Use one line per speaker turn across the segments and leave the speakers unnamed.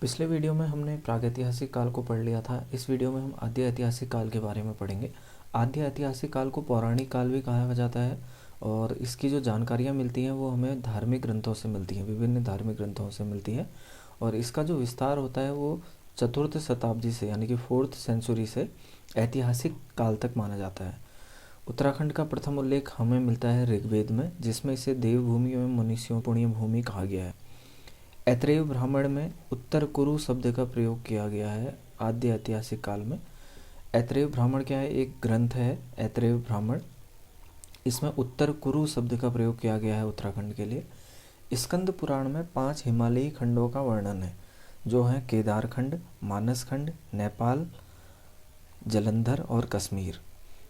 पिछले वीडियो में हमने प्रागैतिहासिक काल को पढ़ लिया था। इस वीडियो में हम आद्य ऐतिहासिक काल के बारे में पढ़ेंगे। आद्य ऐतिहासिक काल को पौराणिक काल भी कहा जाता है और इसकी जो जानकारियाँ मिलती हैं वो हमें धार्मिक ग्रंथों से मिलती हैं, विभिन्न धार्मिक ग्रंथों से मिलती है। और इसका जो विस्तार होता है वो चतुर्थ शताब्दी से यानी कि 4th सेंचुरी से ऐतिहासिक काल तक माना जाता है। उत्तराखंड का प्रथम उल्लेख हमें मिलता है ऋग्वेद में, जिसमें इसे देवभूमि एवं मनुष्यों पुण्य भूमि कहा गया है। ऐत्रेय ब्राह्मण में उत्तर कुरु शब्द का प्रयोग किया गया है आद्य ऐतिहासिक काल में। ऐत्रेय ब्राह्मण क्या है? एक ग्रंथ है ऐत्रेय ब्राह्मण। इसमें उत्तर कुरु शब्द का प्रयोग किया गया है उत्तराखंड के लिए। स्कंद पुराण में 5 हिमालयी खंडों का वर्णन है, जो है केदार खंड, मानस खंड, नेपाल, जलंधर और कश्मीर।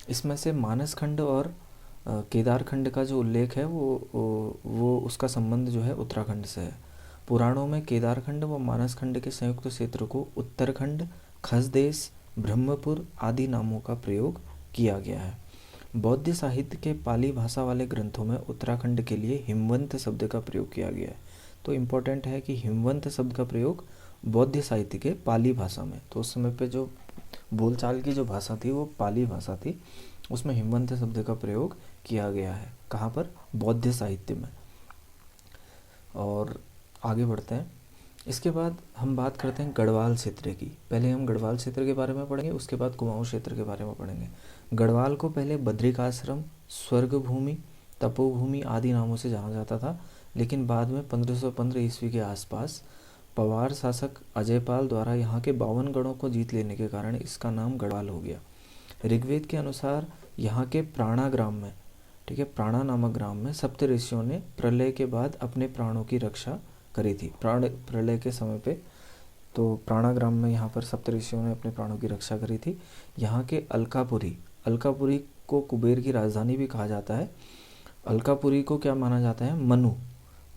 इसमें से मानस खंड और केदार खंड का जो उल्लेख है वो उसका संबंध जो है उत्तराखंड से है। पुराणों में केदारखंड व मानसखंड के संयुक्त क्षेत्र को उत्तरखंड, खसदेश, ब्रह्मपुर आदि नामों का प्रयोग किया गया है। बौद्ध साहित्य के पाली भाषा वाले ग्रंथों में उत्तराखंड के लिए हिमवंत शब्द का प्रयोग किया गया है। तो इम्पोर्टेंट है कि हिमवंत शब्द का प्रयोग बौद्ध साहित्य के पाली भाषा में, तो उस समय पे जो बोलचाल की जो भाषा थी वो पाली भाषा थी, उसमें हिमवंत शब्द का प्रयोग किया गया है। कहाँ पर? बौद्ध साहित्य में। और आगे बढ़ते हैं। इसके बाद हम बात करते हैं गढ़वाल क्षेत्र की। पहले हम गढ़वाल क्षेत्र के बारे में पढ़ेंगे, उसके बाद कुमाऊं क्षेत्र के बारे में पढ़ेंगे। गढ़वाल को पहले बद्रिकाश्रम, स्वर्ग भूमि, तपोभूमि आदि नामों से जाना जाता था, लेकिन बाद में 1515 ईस्वी के आसपास पवार शासक अजयपाल द्वारा यहाँ के 52 गढ़ों को जीत लेने के कारण इसका नाम गढ़वाल हो गया। ऋग्वेद के अनुसार यहाँ के प्राणा ग्राम में, ठीक है, प्राणा नामक ग्राम में सप्त ऋषियों ने प्रलय के बाद अपने प्राणों की रक्षा करी थी। प्रलय के समय पे तो प्राणाग्राम में यहाँ पर सप्त ऋषियों ने अपने प्राणों की रक्षा करी थी। यहाँ के अलकापुरी को कुबेर की राजधानी भी कहा जाता है। अलकापुरी को क्या माना जाता है? मनु,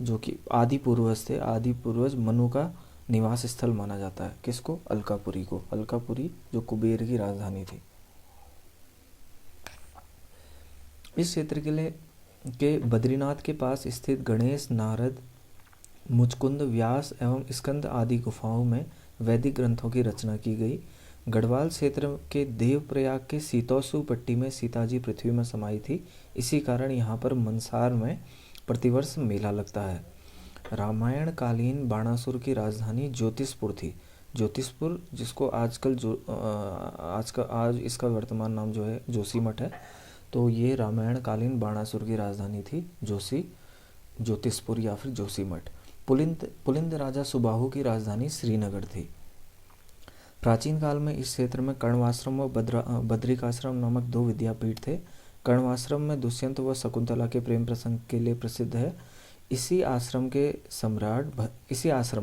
जो कि आदि पूर्वज थे, आदि पूर्वज मनु का निवास स्थल माना जाता है। किसको? अलकापुरी को। अलकापुरी जो कुबेर की राजधानी थी। इस क्षेत्र के बद्रीनाथ के पास स्थित गणेश, नारद, मुचकुंद, व्यास एवं स्कंद आदि गुफाओं में वैदिक ग्रंथों की रचना की गई। गढ़वाल क्षेत्र के देवप्रयाग के सीतोसु पट्टी में सीता जी पृथ्वी में समाई थी। इसी कारण यहाँ पर मनसार में प्रतिवर्ष मेला लगता है। रामायण कालीन बाणासुर की राजधानी ज्योतिषपुर थी। ज्योतिषपुर, जिसको आज इसका वर्तमान नाम जो है जोशीमठ है। तो ये रामायण कालीन बाणासुर की राजधानी थी ज्योतिषपुर या फिर जोशीमठ। पुलिंद राजा सुबाहु की राजधानी श्रीनगर थी। प्राचीन काल में इस क्षेत्र में कर्णवाश्रम व बद्रिकाश्रम नामक 2 विद्यापीठ थे। कर्णवाश्रम में दुष्यंत व शकुंतला के प्रेम प्रसंग के लिए प्रसिद्ध है। इसी आश्रम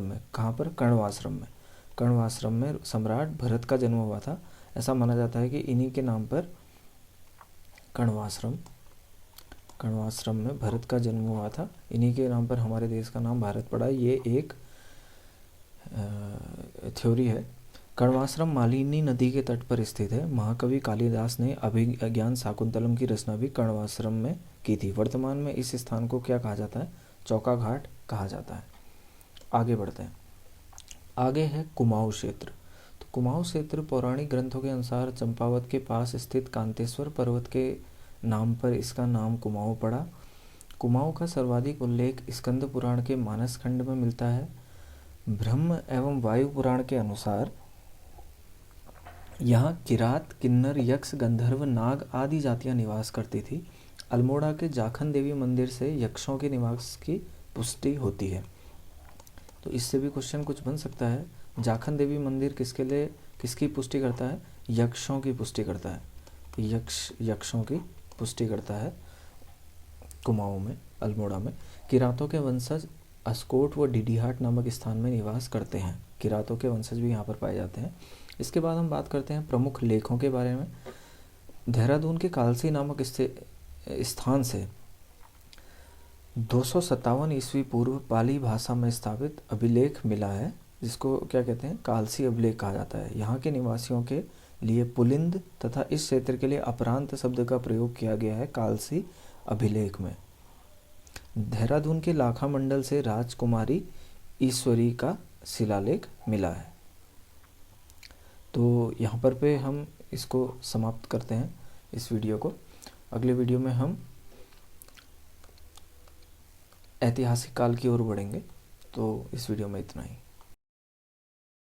में, कहाँ पर? कर्णवाश्रम में सम्राट भरत का जन्म हुआ था। ऐसा माना जाता है कि इन्हीं के नाम पर कर्णवाश्रम में भरत का जन्म हुआ था। इन्हीं के नाम पर हमारे देश का नाम भारत पड़ा। ये एक थ्योरी है। कर्णवाश्रम मालिनी नदी के तट पर स्थित है। महाकवि कालिदास ने अभिज्ञान शाकुंतलम की रचना भी कर्णवाश्रम में की थी। वर्तमान में इस स्थान को क्या कहा जाता है? चौका घाट कहा जाता है। आगे बढ़ते हैं। आगे है कुमाऊं क्षेत्र। तो कुमाऊं क्षेत्र पौराणिक ग्रंथों के अनुसार चंपावत के पास स्थित कांतेश्वर पर्वत के नाम पर इसका नाम कुमाऊं पड़ा। कुमाऊं का सर्वाधिक उल्लेख स्कंद पुराण के मानस खंड में मिलता है। ब्रह्म एवं वायु पुराण के अनुसार यहाँ किरात, किन्नर, यक्ष, गंधर्व, नाग आदि जातियां निवास करती थी। अल्मोड़ा के जाखन देवी मंदिर से यक्षों के निवास की पुष्टि होती है। तो इससे भी क्वेश्चन कुछ बन सकता है। जाखन देवी मंदिर किसकी पुष्टि करता है? यक्षों की पुष्टि करता है। यक्षों की पुष्टि करता है कुमाऊं में, अल्मोड़ा में। किरातों के वंशज अस्कोट व डीडीहाट नामक स्थान में निवास करते हैं। किरातों के वंशज भी यहाँ पर पाए जाते हैं। इसके बाद हम बात करते हैं प्रमुख लेखों के बारे में। देहरादून के कालसी नामक स्थान से 257 ईस्वी पूर्व पाली भाषा में स्थापित अभिलेख मिला है, जिसको क्या कहते हैं? कालसी अभिलेख कहा जाता है। यहाँ के निवासियों के लिए पुलिंद तथा इस क्षेत्र के लिए अपरांत शब्द का प्रयोग किया गया है कालसी अभिलेख में। देहरादून के लाखा मंडल से राजकुमारी ईश्वरी का शिलालेख मिला है। तो यहाँ पर पे हम इसको समाप्त करते हैं इस वीडियो को। अगले वीडियो में हम ऐतिहासिक काल की ओर बढ़ेंगे। तो इस वीडियो में इतना ही।